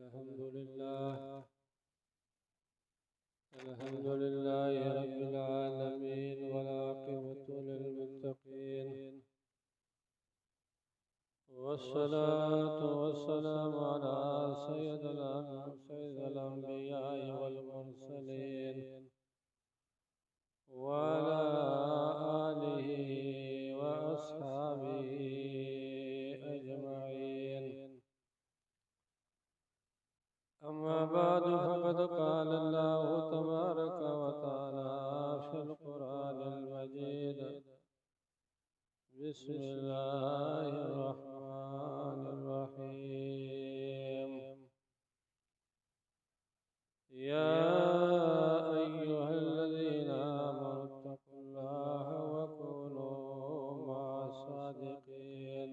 अल्हम्दुलिल्लाह रब्बिल आलमीन वल आक़िबतु लिल मुत्तक़ीन वस्सलातु वस्सलामु अला सय्यिदिल अंबिया'i वल मुरसलीन व अला आलिहि व अस्हाबिहि अजमईन। अम्मा बादु फ़क़द क़ाल अल्लाहु तबारक व तआला फ़िल क़ुरआनिल मजीद बिस्मिल्लाहिर रहमानिर रहीम। या अय्युहल्लज़ीना आमनुत्तक़ुल्लाह व कूनू मअस-सादिक़ीन।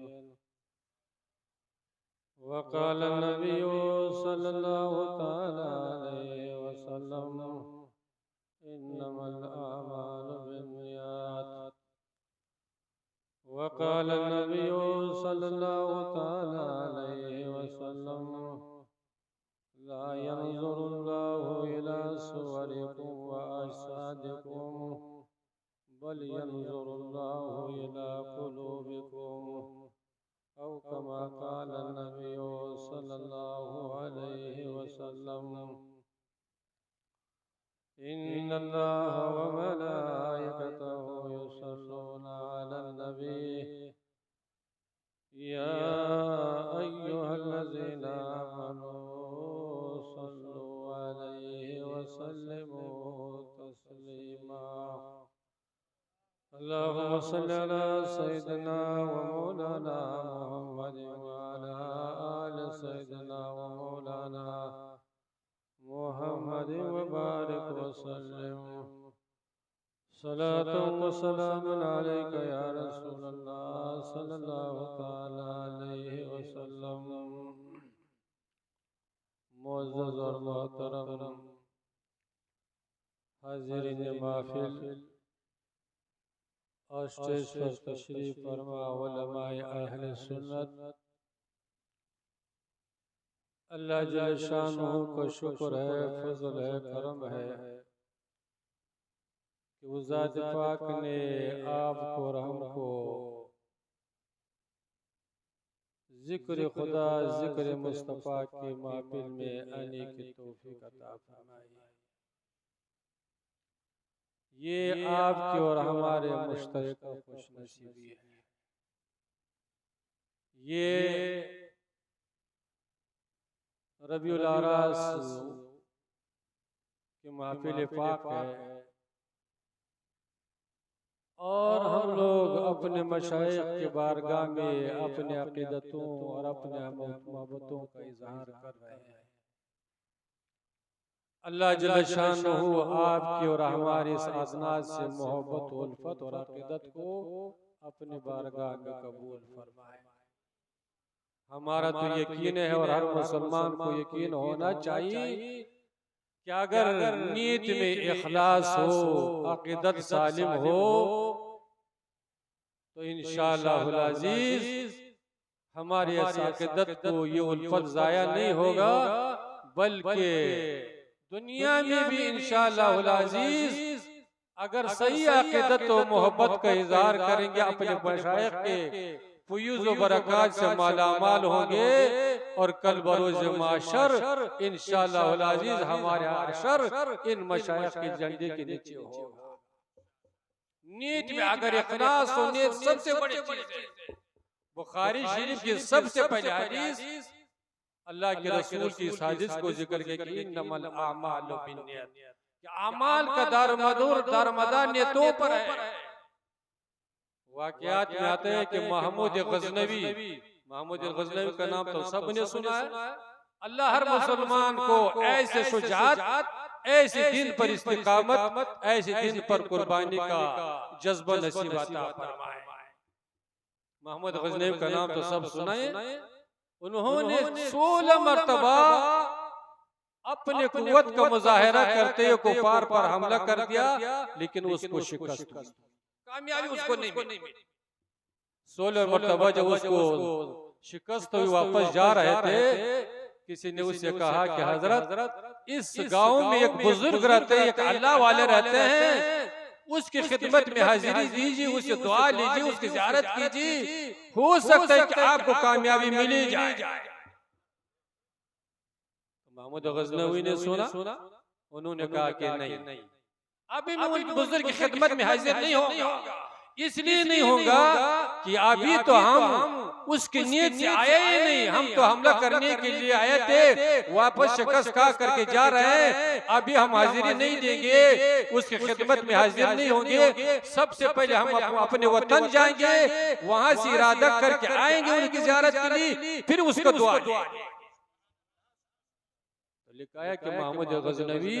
वक़ाल नबिय्यु सल्लल्लाहु तआला अलैहि वसल्लम इन्नमल अअमालु बिन्नियात। वक़ाल नबिय्यु सल्लल्लाहु तआला अलैहि वसल्लम ला यंज़ुरुल्लाहु इला सुवरिकुम व अजसादिकुम बल यंज़ुरुल्लाहु इला क़ुलूबिकुम औ कमा क़ाल नबिय्यु सल्लल्लाहु अलैहि वसल्लम। इन्नल्लाह व मलाइकतहु युसल्लूना अलन नबी या अय्युहल्लज़ीना आमनू सल्लू अलैहि व सल्लिमू तस्लीमा। अल्लाहुम्मा सल्लि अला सय्यिदिना व मौलाना मुहम्मद व अला आलि सय्यिदिना व मौलाना मुहम्मद व बारिक व सल्लिम। सलातुन व सलामुन अलैका या रसूलल्लाह सल्लल्लाहु तआला अलैहि वसल्लम। मुअज़्ज़ज़ और मोहतरम हाज़िरीन महफ़िल और स्टेज पर तशरीफ़ फरमा उलमाए अहले सुन्नत, अल्लाह जल्ल शानुहु को शुक्र है, फज़ल है, करम है कि वो ज़ात पाक ने आपको और हमको ज़िक्र खुदा ज़िक्र मुस्तफ़ा की महफ़िल में आने की तौफ़ीक़ अता फरमाई। ये आपकी और हमारे मुश्तरका खुशनसीबी है। ये रबीउल आरास की महफ़िल पाक है और हम लोग अपने मशाइख के बारगाह में अपने अक़ीदतों और अपने मोहब्बतों का इज़हार कर रहे हैं। अल्लाह जल्ल शानुहु आपकी और हमारी इस आज़नात से मोहब्बत, उल्फत और अक़ीदत को अपनी बारगाह में कबूल फरमाए। हमारा तो यकीन है और हर मुसलमान को यकीन होना चाहिए कि अगर नीयत में इखलास हो, अक़ीदत सालिम हो तो इंशाअल्लाहुल अज़ीज़ हमारी इस अक़ीदत को ये उल्फत ज़ाया नहीं होगा, बल्कि दुनिया में भी इंशाअल्लाहुल अज़ीज़ अगर सही अक़ीदत और मोहब्बत का इज़हार करेंगे, अपने मशाइख के फयूज़ व बरक़ात से मालामाल होंगे और कल बरोज़ माशर इंशाअल्लाहुल अज़ीज़ हमारे हशर इन मशाइख के झंडे के नीचे होगा। नीयत में अगर इखलास हो, नीयत सबसे बड़ी चीज़ है। बुखारी शरीफ की सबसे पहले हदीस अल्लाह के रसूल की साजिश को जिक्र के कि इन्नमल अअमालु बिन्नियात, कि अमाल का दारमदार नियतों पर है। वाक़यात में आता है कि महमूद गज़नवी का नाम तो सबने सुना है। अल्लाह हर मुसलमान को ऐसे शुजाअत, ऐसे दिन पर इस्तिकामत, ऐसे दिन पर कुर्बानी का जज्बा नसीब अता फरमाए। महमूद गज़नवी का नाम तो सब सुना है। उन्होंने 16 मरतबा अपने कुव्वत का मुजाहिरा करते हुए कुफार पर हमला कर दिया, लेकिन उसको शिकस्त हुई, कामयाबी उसको नहीं मिली। 16 मरतबा जब उसको शिकस्त हुई, वापस जा रहे थे किसी ने उससे कहा कि हजरत इस गांव में एक बुजुर्ग रहते हैं, एक अल्लाह वाले रहते हैं, उसकी खिदमत में हाजिरी दीजिए, उससे दुआ लीजिए, उसकी ज़ियारत कीजिए, हो सकता है कि आपको कामयाबी मिल जाए। महमूद गजनवी ने सुना, उन्होंने कहा कि नहीं, अभी मैं उन बुजुर्ग की खिदमत में हाजिर नहीं होगा। इसलिए नहीं होगा कि अभी तो हम उसकी नीयत से आए ही नहीं, हम तो हमला करने के लिए आए थे, वापस शिकस्त खा करके जा रहे हैं। अभी हम हाजिरी नहीं देंगे, उसकी खिदमत में हाजिर नहीं होंगे। सबसे पहले हम अपने वतन जाएंगे, वहां से इरादा करके आएंगे उनकी ज़ियारत के लिए, फिर उसको दुआ देंगे। लिखा है कि महमूद गजनवी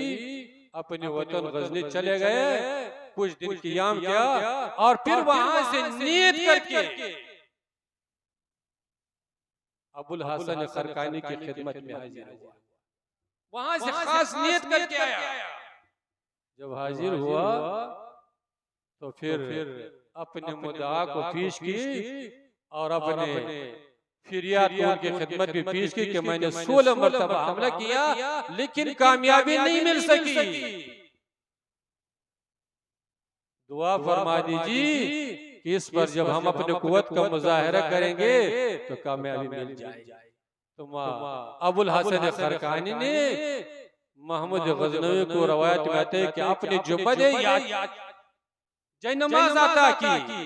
अपने वतन गजनी चले गए, कुछ दिन क़ियाम किया और फिर वहां से नियत करके अबुल हसन खरकानी की खिदमत में हाजिर हुआ। वहां से खास नियत करके आया। जब हाजिर हुआ तो फिर अपने मुद्दा को पेश की और अपने फिरियाद को उनकी खिदमत में पेश की कि मैंने 16 मरतबा हमला किया लेकिन कामयाबी नहीं मिल सकी। दुआ फरमा दीजिए कि इस पर जब हम अपने कुव्वत का मुजाहिरा करेंगे तो कामयाबी मिल जाएगी। तो अबुल हसन खरकानी ने महमूद गजनवी को रवायत में आते कि आपने जुम्मन जय नमाज अता की,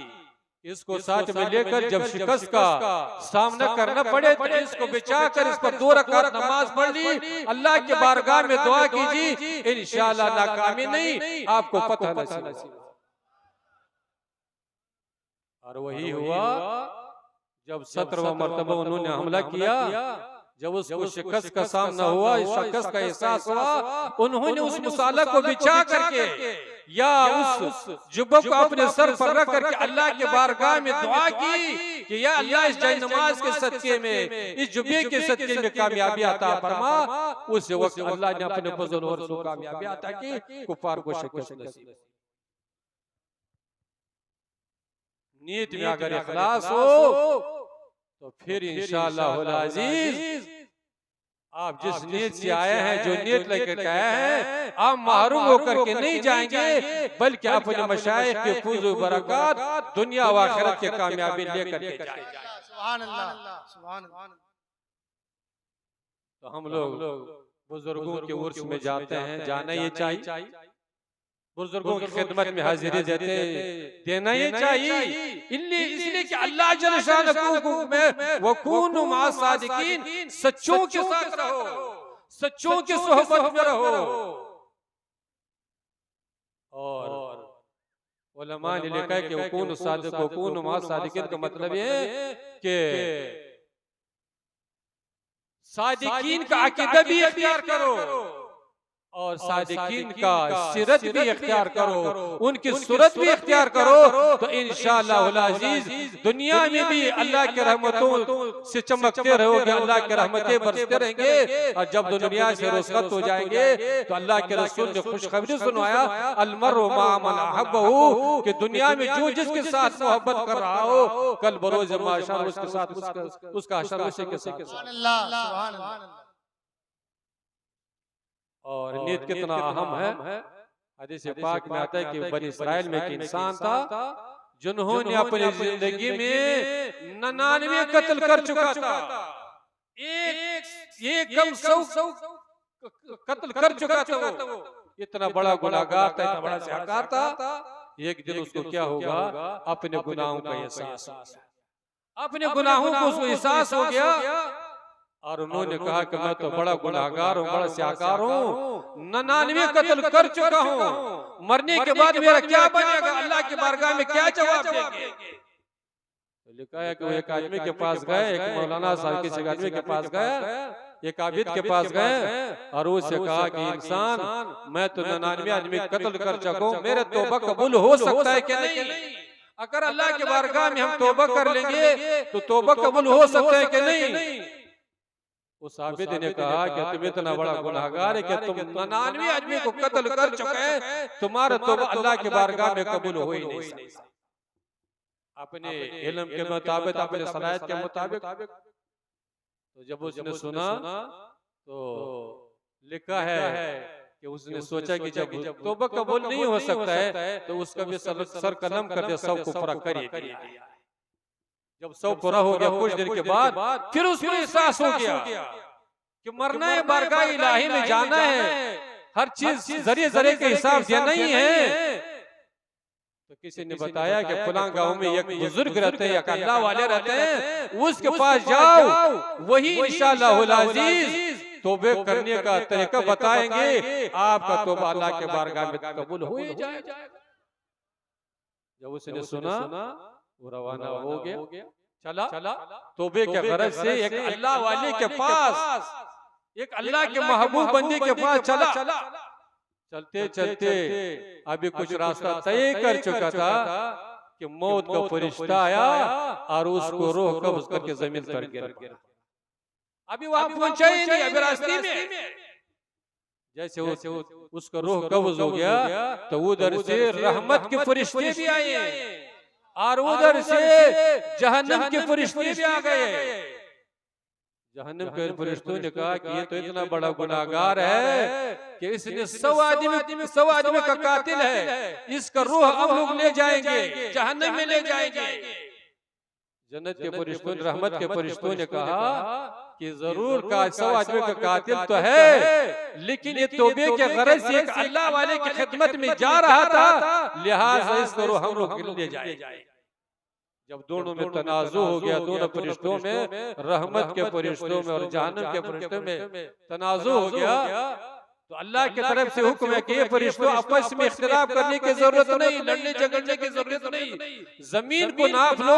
इसको साथ में लेकर जब शिकस्त का सामना करना पड़े तो इसको बचा कर इस पर 2 रकात नमाज पढ़ ली, अल्लाह के बारगाह में दुआ कीजिए, इंशाअल्लाह नाकामी नहीं आपको पता नसीब। और वही हुआ। जब 17वां मरतबा उन्होंने हमला किया, जब उसको शिकस्त का सामना हुआ, शिकस्त का एहसास हुआ, उन्होंने उस मुसाला को बिछा करके या उस जुब्बा को अपने सर पर रख करके अल्लाह के बारगाह में दुआ की कि या अल्लाह इस जय नमाज के सदके में, इस जुब्बे के सदके में कामयाबी अता फरमा। उस वक्त अल्लाह ने अपने फजल और से कामयाबी अता की, कुफार को शिकस्त नसीब। नीयत में अगर इखलास हो तो फिर इंशाअल्लाह अज़ीज आप जिस नीयत से आए हैं, जो नीयत लेकर आए हैं, आप महरूम होकर के नहीं जाएंगे, बल्कि अपने मशाइख के फूज़ व बरकत दुनिया व आखिरत के कामयाबी लेकर के जाएंगे। सुभान अल्लाह, सुभान अल्लाह। तो हम लोग बुजुर्गों के उर्स में जाते हैं, जाना ये चाहिए, बुजुर्गों की खिदमत में हाजिरी देना ही चाहिए, इसलिए कि अल्लाह जल्ल शानहू में वकूनु मा सादिकीन, सच्चों के साथ रहो, सच्चों की सोहबत में रहो। और उलमा ने लिखा है कि वकूनु सादिक, वकूनु मा सादिकीन का मतलब है कि सादिकीन का अकीदा भी इख्तियार करो और सादिकीन का सीरत भी इख्तियार करो, उनकी सूरत भी इख्तियार करो, तो इंशाअल्लाह अज़ीज दुनिया में भी अल्लाह के रहमतों से चमकते रहोगे, अल्लाह के रहमतें बरसते रहेंगे। और जब दुनिया से रुखसत हो जाएंगे तो अल्लाह के रसूल ने खुशखबरी सुनाया, अलमरउ मा मन अहब्बहु, कि दुनिया में जो जिसके साथ मोहब्बत कर रहा हो, कल बरोज़ महशर उसके साथ उसका हशर उसी के साथ। सुभान अल्लाह। और नीयत कितना अहम है। हदीस पाक में आता है कि बनी इस्राइल में एक इंसान था जिन्होंने अपनी जिंदगी में 99 कत्ल कर चुका था, एक कम 100 कत्ल कर चुका था। वो इतना बड़ा गुनाहगार था, इतना बड़ा शहरदार था। एक दिन उसको क्या होगा, अपने गुनाहों का एहसास, अपने गुनाहों को उसको एहसास हो गया और उन्होंने कहा कि मैं तो बड़ा गुनाहगार हूँ, बड़ा स्याकार हूँ, 99 कत्ल कर चुका हूँ, मरने के बाद मेरा क्या बनेगा, अल्लाह के बारगाह में क्या जवाब देंगे। तो लिखा है कि वो एक आदमी के पास गए, एक मौलाना साहब किसी आदमी के पास गए, एक आबिद के पास गए और उससे कहा कि इंसान, मैं तो 99 आदमी कत्ल कर चुका हूँ, मेरे तौबा कबूल हो सकता है कि नहीं। अगर अल्लाह के बारगाह में हम तौबा कर लेंगे तो तौबा कबूल हो सकता है कि नहीं। उस आबिद ने कहा कि तुम इतना बड़ा गुनाहगार है कि तुम 99 आदमी को कत्ल कर चुके हैं, तुम्हारा तौबा अल्लाह के बारगाह में कबूल हो ही नहीं सकता। अपने इल्म के मुताबिक, अपने सलाहियत के मुताबिक तो जब उसने सुना तो लिखा है कि उसने सोचा कि जब तौबा कबूल नहीं हो सकता है तो उसका भी सर कलम कर दिया, सब को पूरा करिए। जब सब पूरा हो गया कुछ दिन के बाद फिर उसको एहसास हो गया कि मरना है, बारगाह इलाही में जाना है, हर चीज जरिए जरिए के हिसाब देना ही है। तो किसी ने बताया कि फलां गांव में एक बुजुर्ग रहते हैं, एक अल्लाह वाले रहते हैं, उसके पास जाओ, वही इंशाअल्लाहुल अजीज तौबे करने का तरीका बताएंगे, आपका तौबा अल्लाह के बारगाह में कबूल हो ही जाएगा। जब उसने सुना वो रवाना हो गया, चला तौबे के गरज से एक अल्लाह वाले के पास, एक अल्लाह के महबूब बंदे के पास चला। चलते चलते अभी कुछ रास्ता तय कर चुका था कि मौत का फरिश्ता आया और उसको रूह कब्ज करके जमीन पर गिरा। अभी वहां पहुंचा ही नहीं, अभी रास्ते में जैसे उसका रूह कब्ज हो गया तो उधर से रहमत के फरिश्ते भी आए और उधर से जहन्नम के फरिश्ते भी आ गए। जहन्नम के फरिश्तों ने कहा कि ये तो इतना बड़ा गुनाहगार है कि इसने 100 आदमी का कातिल है, इसका रूह हम लोग ले जाएंगे, जहन्नम में ले जाएंगे। जन्नत के फरिश्तों ने, रहमत के फरिश्तों ने कहा कि जरूर का 100 आदमी का कातिल तो है, लेकिन ये तौबे के गरज से एक अल्लाह वाले की खिदमत में जा रहा था, लिहाजा इसको रूह हम लोग ले जाएंगे। जब दोनों में तनाजु हो गया, दोनों फरिश्तों में, रहमत के फरिश्तों में और जहन्नम के फरिश्तों में तनाजु हो गया, तो अल्लाह की तरफ से हुक्म है कि ये फरिश्तों आपस में इख्तिलाफ करने की जरूरत नहीं, लड़ने झगड़ने की जरूरत नहीं, जमीन को नाप लो,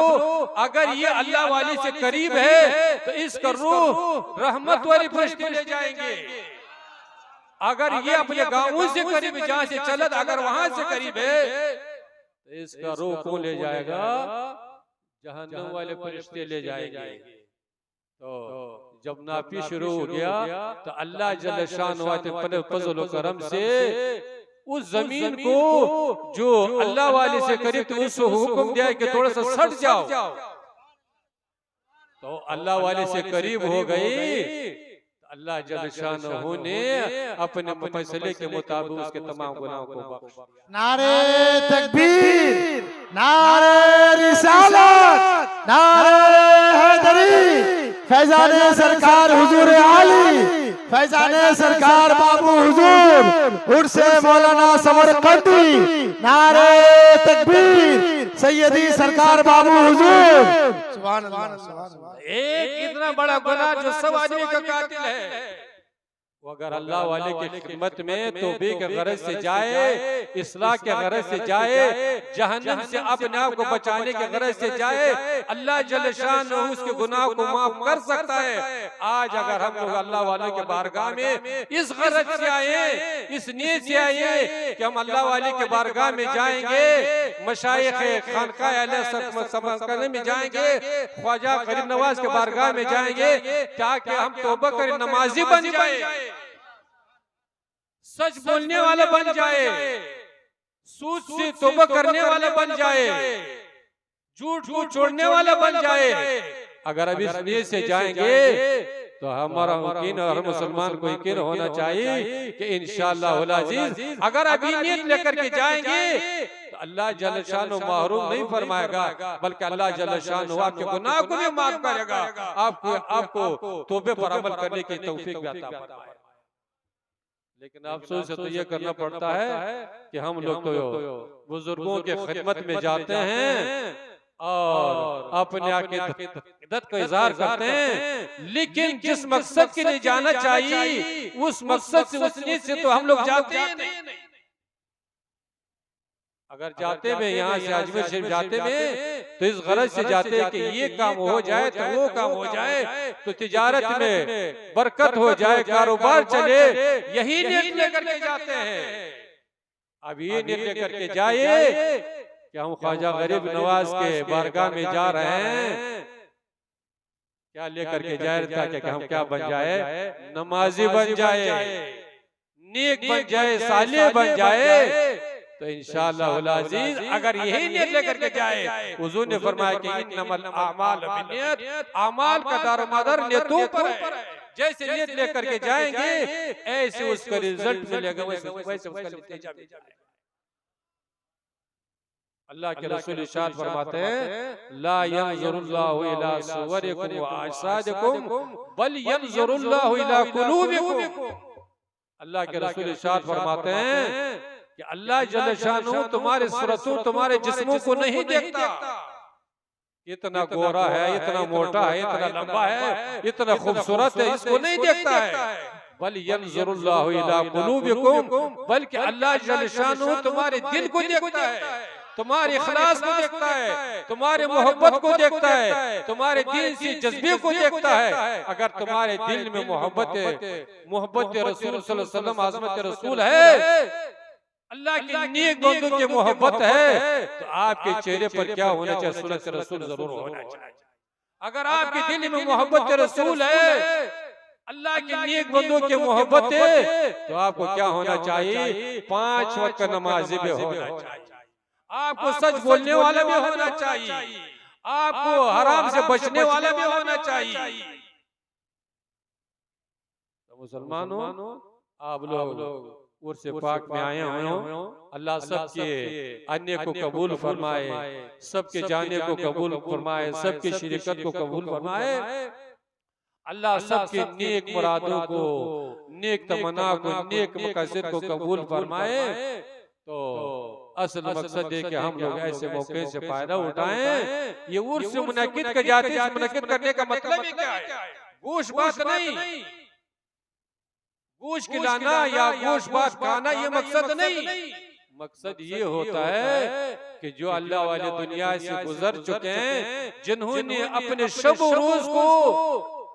अगर ये अल्लाह वाली से करीब है तो इसका रूह रहमत वाले फरिश्ते ले जाएंगे। अगर ये अपने गांवों से करीब, जहां से चलत, अगर वहां से करीब है तो इसका रूह कौन ले जाएगा? जहन्नम वाले फरिश्ते ले जाएंगे। तो जब नाफी शुरू हो गया तो अल्लाह जल्ल शान अपने फजल व करम से उस जमीन को जो अल्लाह वाले से करीब थे उसको हुक्म दिया कि थोड़ा सा सट जाओ, तो अल्लाह वाले से करीब हो गई। अल्लाह जल्ल शानहू ने अपने फैसले के मुताबिक उसके तमाम गुनाहों को बख्श दिया। नारे तकबीर, नारे रिसालत, नारे हैदरी, फैजाने सरकार हुजूर आली, फैजाने सरकार बाबू हुजूर उर्से मौलाना समरकंदी, नारे तकबीर, सैयदी सरकार बाबू हुजूर। सुभान अल्लाह। एक इतना बड़ा गुनाह जो 100 आदमी का कातिल है, वो अगर अल्लाह वाले की खिदमत में तौबे के गरज से जाए, इस्लाह के गरज से जाए, जहन्नम से अपने आप को बचाने के गरज से जाए, अल्लाह जल्ल शान उसके गुनाह को माफ कर सकता है। आज अगर हम लोग अल्लाह वाले के बारगाह में इस गरज से आए, इस नीयत से आए कि हम अल्लाह वाले के बारगाह में जाएंगे, मशाइख खानकाह अहले में जाएंगे, ख्वाजा गरीब नवाज के बारगाह में जाएंगे, ताकि हम तौबा कर नमाजी बन जाए, सच बोलने वाला बन जाए, सूद से तौबा करने वाला बन जाए, झूठ को छोड़ने वाला बन जाए। अगर अब इस नीयत से जाएंगे तो हमारा यकीन और हर मुसलमान को यकीन होना चाहिए कि इंशाअल्लाह अजीज अगर अभी नीयत लेकर के जाएंगे तो अल्लाह जल्ल शानो महरूम नहीं फरमाएगा, बल्कि अल्लाह जल्ल शानो आपके गुनाह को भी माफ करेगा, आपको तौबे पर अमल करने की तौफीक भी अता फरमाएगा। लेकिन अफसोस से तो ये करना पड़ता है कि हम लोग तो बुजुर्गों के खिदमत में जाते हैं और अपने अकीदत का इजहार करते हैं, लेकिन जिस मकसद के लिए जाना चाहिए उस मकसद से, उस नीयत से तो हम लोग जाते हैं नहीं। अगर जाते में यहाँ से अजमेर शरीफ जाते में तो इस गरज से जाते हैं कि ये काम हो जाए तो वो काम हो जाए, तो तिजारत में बरकत हो जाए, कारोबार चले, यही नीयत लेकर के जाते हैं। अब ये नीयत लेकर के जाए कि हम ख्वाजा गरीब नवाज के बारगाह में जा रहे हैं, क्या लेकर के जाए ताकि हम क्या बन जाए? नमाजी बन जाए, नेक बन जाए, साले बन जाए, तो इंशाअल्लाह अज़ीज अगर यही नियत लेकर के जाए, हुजूर ने फरमाया कि इन्नमल आमाल बिन्नियत, अमाल का दारोमदार नियतों पर है। जैसे नियत लेकर के जाएंगे ऐसे उसका रिजल्ट मिलेगा, वैसे उसका नतीजा मिलेगा। अल्लाह के रसूल इरशाद फरमाते हैं ला यंजुरुल्लाहु इला सुवरिकुम व अजसादिकुम बल यंजुरुल्लाहु इला कुलूबिकुम। अल्लाह के रसूल इरशाद फरमाते हैं कि अल्लाह जल्ल शानहू तुम्हारे सूरतों, तुम्हारे जिस्मों को नहीं देखता, इतना गोरा है, इतना मोटा है, इतना लंबा है, इतना खूबसूरत है, इसको नहीं देखता है। बल यंजुरुल्लाहु इला कुलूबिकुम, बल्कि अल्लाह जल्ल शानहू तुम्हारे दिल को देखता है, तुम्हारे इखलास को देखता है, तुम्हारे मोहब्बत को देखता है, तुम्हारे दिल से जज्बे को देखता है। अगर तुम्हारे दिल में मोहब्बत रसूल सल्लल्लाहु अलैहि वसल्लम, आज़मत रसूल है, अल्लाह के नेक बंदों की मोहब्बत है, तो आपके चेहरे पर क्या होना चाहिए? सुन्नत रसूल जरूर होना चाहिए। अगर आपके दिल में मोहब्बत रसूल है, अल्लाह के नेक बंदों की मोहब्बत है, तो आपको क्या होना चाहिए? 5 वक्त का नमाज़ी भी होना चाहिए, आपको सच बोलने वाला भी होना चाहिए, आपको हराम से बचने वाला भी होना चाहिए। तो मुसलमानों, आप लोग उर्स पाक में आए हो, अल्लाह सबके अन्य को कबूल फरमाए, सबके जाने को कबूल फरमाए, सबकी शिरकत को कबूल फरमाए। अल्लाह सबके नेक मुरादों को, नेक तमन्ना को, नेक मकसद को कबूल फरमाए। तो असल मकसद है कि हम लोग ऐसे मौके से फायदा उठाएं। ये उर्स मुनक्किद के जाते हैं, मुनक्किद करने का मतलब ही क्या है? गोश बात नहीं, गोश खिलाना या गोश बात खाना ये मकसद नहीं। मकसद ये होता है कि जो अल्लाह वाले दुनिया से गुजर चुके हैं, जिन्होंने अपने शब रोज को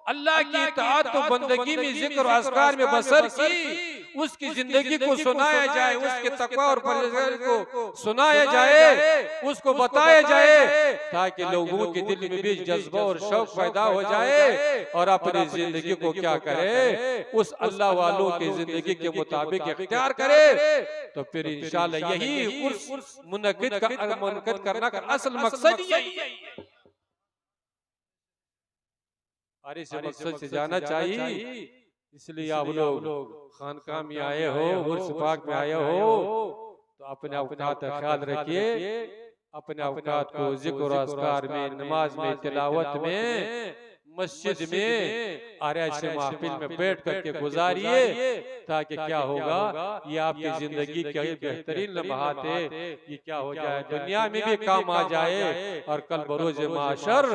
अल्लाह की इताअत और बंदगी में, जिक्र और अस्कार में बसर की, उसकी जिंदगी को सुनाया जाए, उसके तकवा और परहेज़गारी को सुनाया जाए, उसको बताया जाए, ताकि लोगों के दिल में भी जज्बा और शौक पैदा हो जाए और अपनी जिंदगी को क्या करे? उस अल्लाह वालों की जिंदगी के मुताबिक इख्तियार करे। तो फिर इंशाअल्लाह यही उर्स मुनक्किद करना का असल मकसद यही है। और इस मकसद से जाना चाहिए, इसलिए आप लोग खानकाह में आए हो, उर्स पाक में आए हो, तो अपने औकात का ख्याल रखिए, अपने औकात को जिक्र और अस्कार में, नमाज में, तिलावत में, मस्जिद में और ऐसे महफिल में बैठ करके गुजारिए, ताकि क्या होगा? ये आपकी जिंदगी के बेहतरीन लम्हात है, ये क्या हो जाए? दुनिया में भी काम आ जाए और कल बरोज माशर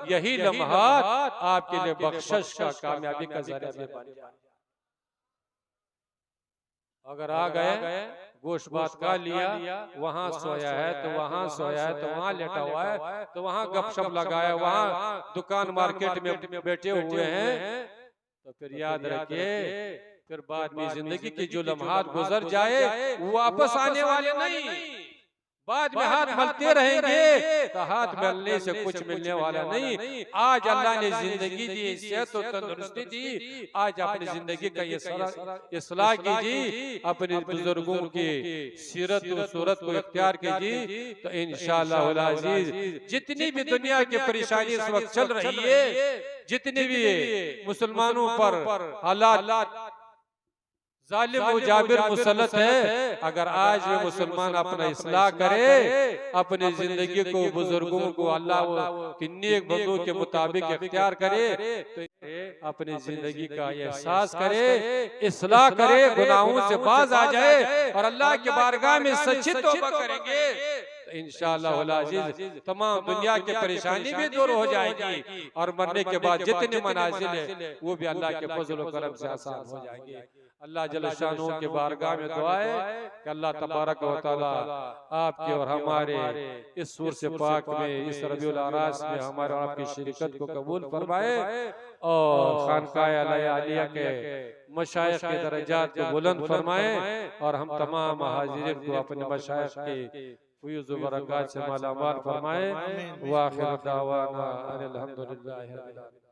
यही लम्हात आपके लिए बख्शिश का, कामयाबी का जरिया बन जाए। अगर आ गए, गोश्त बात का लिया, वहाँ सोया है तो वहाँ सोया है, तो वहाँ लेटा हुआ है तो वहाँ गपशप लगाया, वहाँ दुकान मार्केट में बैठे हुए हैं, तो फिर याद रखिए, फिर बाद में जिंदगी की जो लम्हात गुजर जाए वो वापस आने वाले नहीं। बाद में हाथ मलते रहेंगे तो हाथ मलने से कुछ मिलने वाला नहीं। आज अल्लाह ने जिंदगी दी, सेहत और तंदुरुस्ती दी, आज अपनी जिंदगी का इस्लाह कीजिए, अपने बुजुर्गों की सीरत और सूरत को इख्तियार कीजिए, तो इंशाअल्लाह अज़ीज जितनी भी दुनिया की परेशानी इस वक्त चल रही है, जितने भी मुसलमानों पर हालात जालिम व जाबिर मुसल्लत है, अगर आज भी मुसलमान अपना इस्लाह करे, अपनी जिंदगी को, बुजुर्गों को अल्लाह के नेक बंदों के मुताबिक इख्तियार करे, तो अपनी जिंदगी का एहसास करे, इस्लाह करे, गुनाहों से बाज आ जाए और अल्लाह के बारगाह में सच्ची तौबा करेंगे, तो इंशाअल्लाह अज़ीज तमाम दुनिया की परेशानी भी दूर हो जाएगी और मरने के बाद जितने मनाजिल है वो भी अल्लाह के फजल और करम से आसान हो जाएंगे। अल्लाह जल्ल शानहू के बारगाह में दुआ है कि अल्लाह तबारक व तआला आपके और हमारे इस सूर से पाक में, इस रबीउल आरास में हमारे और आपकी शिरकत को कबूल फरमाए और खानकाह आलिया के मशाइख के दर्जात को बुलंद फरमाए और हम तमाम हाजिरीन को अपने मशाइख के फयूज़ व बरक़ात से मालामाल फरमाए। व आखिर दावाना अनिल हम्दुलिल्लाहि रब्बिल आलमीन।